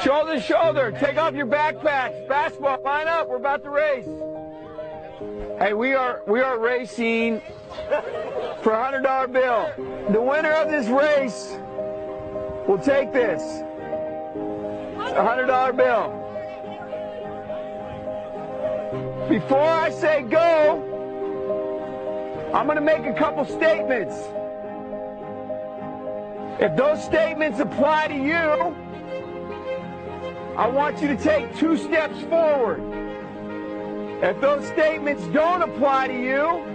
Shoulder to shoulder. Take off your backpacks. Basketball, line up. We're about to race. Hey, we are racing for a $100 bill. The winner of this race will take this. A $100 bill. Before I say go, I'm going to make a couple statements. If those statements apply to you, I want you to take 2 steps forward. If those statements don't apply to you,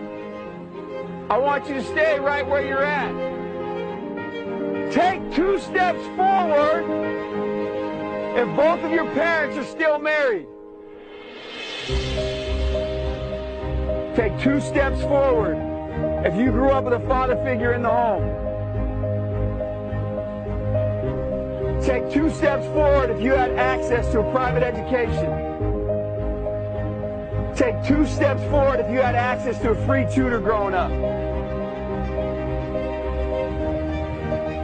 I want you to stay right where you're at. Take 2 steps forward if both of your parents are still married. Take 2 steps forward if you grew up with a father figure in the home. Take 2 steps forward if you had access to a private education. Take 2 steps forward if you had access to a free tutor growing up.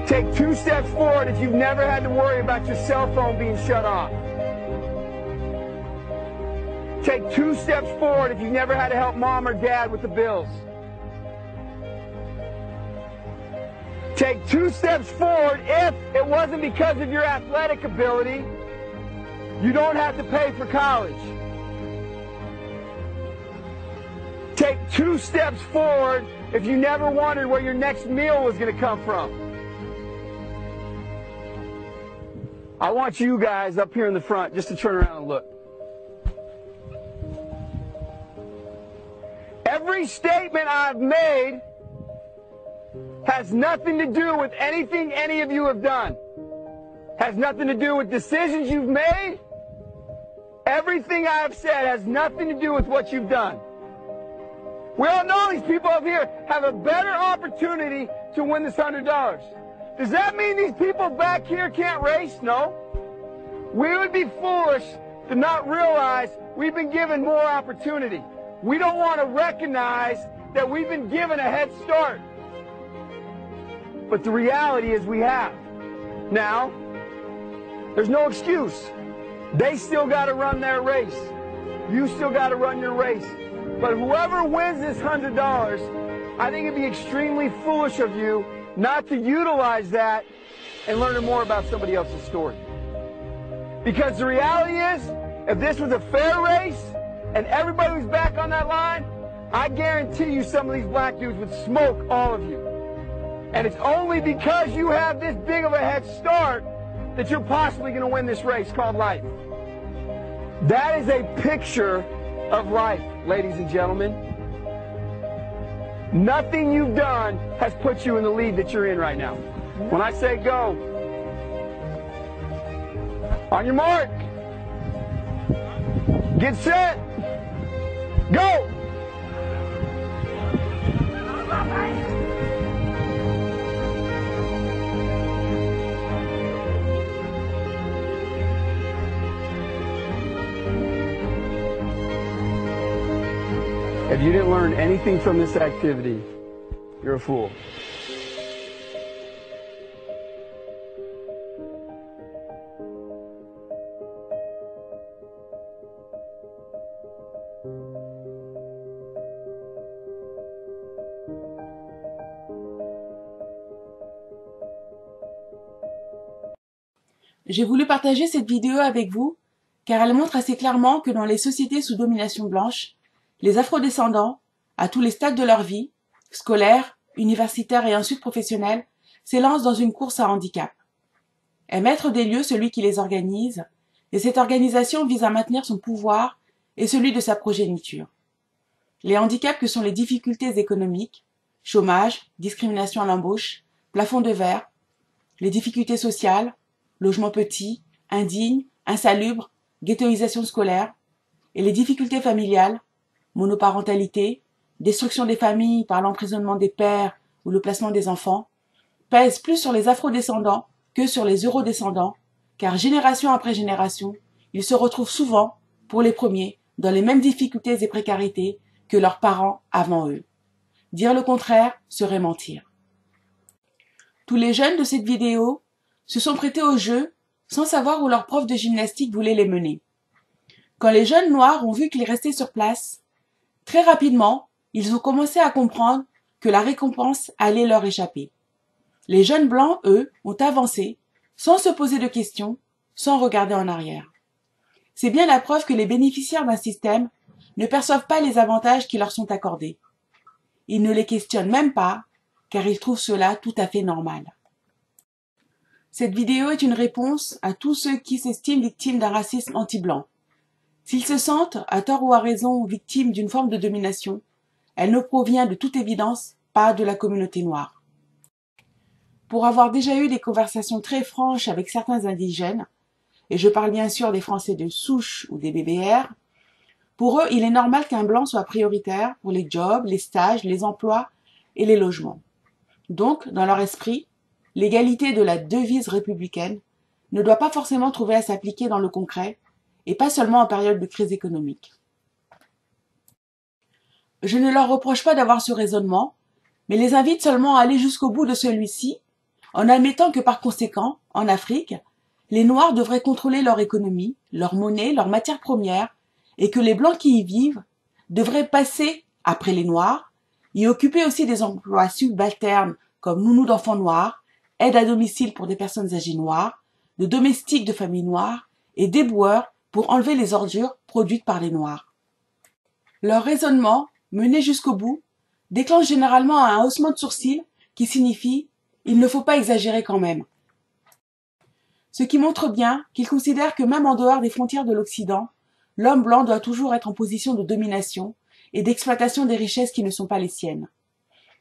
Take 2 steps forward if you've never had to worry about your cell phone being shut off. Take 2 steps forward if you've never had to help mom or dad with the bills. Take 2 steps forward if it wasn't because of your athletic ability, you don't have to pay for college. Take 2 steps forward if you never wondered where your next meal was going to come from. I want you guys up here in the front just to turn around and look. Every statement I've made has nothing to do with anything any of you have done. Has nothing to do with decisions you've made. Everything I have said has nothing to do with what you've done. We all know these people up here have a better opportunity to win this $100. Does that mean these people back here can't race? No. We would be foolish to not realize we've been given more opportunity. We don't want to recognize that we've been given a head start. But the reality is we have. Now, there's no excuse. They still got to run their race. You still got to run your race. But whoever wins this $100, I think it'd be extremely foolish of you not to utilize that and learn more about somebody else's story. Because the reality is, if this was a fair race and everybody was back on that line, I guarantee you some of these black dudes would smoke all of you. And it's only because you have this big of a head start that you're possibly going to win this race called life. That is a picture of life, ladies and gentlemen. Nothing you've done has put you in the lead that you're in right now. When I say go, on your mark, get set, go! If you didn't learn anything from this activity, you're a fool. J'ai voulu partager cette vidéo avec vous car elle montre assez clairement que dans les sociétés sous domination blanche, les afrodescendants, à tous les stades de leur vie, scolaire, universitaire et ensuite professionnelle, s'élancent dans une course à handicap. Est maître des lieux celui qui les organise, et cette organisation vise à maintenir son pouvoir et celui de sa progéniture. Les handicaps que sont les difficultés économiques, chômage, discrimination à l'embauche, plafond de verre, les difficultés sociales, logement petit, indigne, insalubre, ghettoisation scolaire, et les difficultés familiales, monoparentalité, destruction des familles par l'emprisonnement des pères ou le placement des enfants, pèsent plus sur les afrodescendants que sur les eurodescendants, car génération après génération, ils se retrouvent souvent, pour les premiers, dans les mêmes difficultés et précarités que leurs parents avant eux. Dire le contraire serait mentir. Tous les jeunes de cette vidéo se sont prêtés au jeu sans savoir où leur prof de gymnastique voulait les mener. Quand les jeunes noirs ont vu qu'ils restaient sur place, très rapidement, ils ont commencé à comprendre que la récompense allait leur échapper. Les jeunes blancs, eux, ont avancé, sans se poser de questions, sans regarder en arrière. C'est bien la preuve que les bénéficiaires d'un système ne perçoivent pas les avantages qui leur sont accordés. Ils ne les questionnent même pas, car ils trouvent cela tout à fait normal. Cette vidéo est une réponse à tous ceux qui s'estiment victimes d'un racisme anti-blanc. S'ils se sentent, à tort ou à raison, victimes d'une forme de domination, elle ne provient de toute évidence pas de la communauté noire. Pour avoir déjà eu des conversations très franches avec certains indigènes, et je parle bien sûr des Français de souche ou des BBR, pour eux, il est normal qu'un blanc soit prioritaire pour les jobs, les stages, les emplois et les logements. Donc, dans leur esprit, l'égalité de la devise républicaine ne doit pas forcément trouver à s'appliquer dans le concret, et pas seulement en période de crise économique. Je ne leur reproche pas d'avoir ce raisonnement, mais les invite seulement à aller jusqu'au bout de celui-ci, en admettant que par conséquent, en Afrique, les Noirs devraient contrôler leur économie, leur monnaie, leurs matières premières, et que les Blancs qui y vivent devraient passer après les Noirs, y occuper aussi des emplois subalternes comme nounou d'enfants noirs, aide à domicile pour des personnes âgées noires, de domestiques de familles noires et d'éboueurs pour enlever les ordures produites par les Noirs. Leur raisonnement, mené jusqu'au bout, déclenche généralement un haussement de sourcils qui signifie « il ne faut pas exagérer quand même ». Ce qui montre bien qu'ils considèrent que même en dehors des frontières de l'Occident, l'homme blanc doit toujours être en position de domination et d'exploitation des richesses qui ne sont pas les siennes.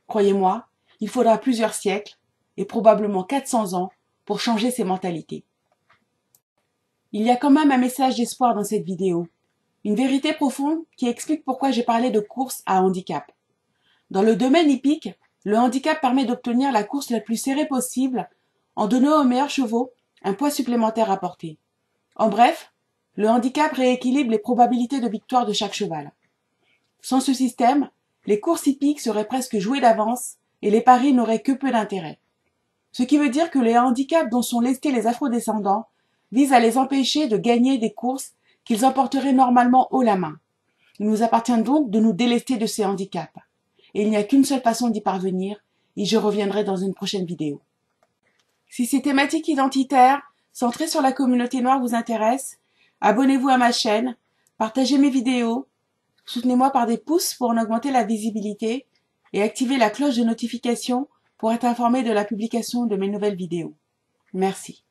Croyez-moi, il faudra plusieurs siècles, et probablement 400 ans, pour changer ces mentalités. Il y a quand même un message d'espoir dans cette vidéo, une vérité profonde qui explique pourquoi j'ai parlé de course à handicap. Dans le domaine hippique, le handicap permet d'obtenir la course la plus serrée possible en donnant aux meilleurs chevaux un poids supplémentaire à porter. En bref, le handicap rééquilibre les probabilités de victoire de chaque cheval. Sans ce système, les courses hippiques seraient presque jouées d'avance et les paris n'auraient que peu d'intérêt. Ce qui veut dire que les handicaps dont sont lestés les afrodescendants visent à les empêcher de gagner des courses qu'ils emporteraient normalement haut la main. Il nous appartient donc de nous délester de ces handicaps. Et il n'y a qu'une seule façon d'y parvenir, et je reviendrai dans une prochaine vidéo. Si ces thématiques identitaires, centrées sur la communauté noire vous intéressent, abonnez-vous à ma chaîne, partagez mes vidéos, soutenez-moi par des pouces pour en augmenter la visibilité et activez la cloche de notification pour être informé de la publication de mes nouvelles vidéos. Merci.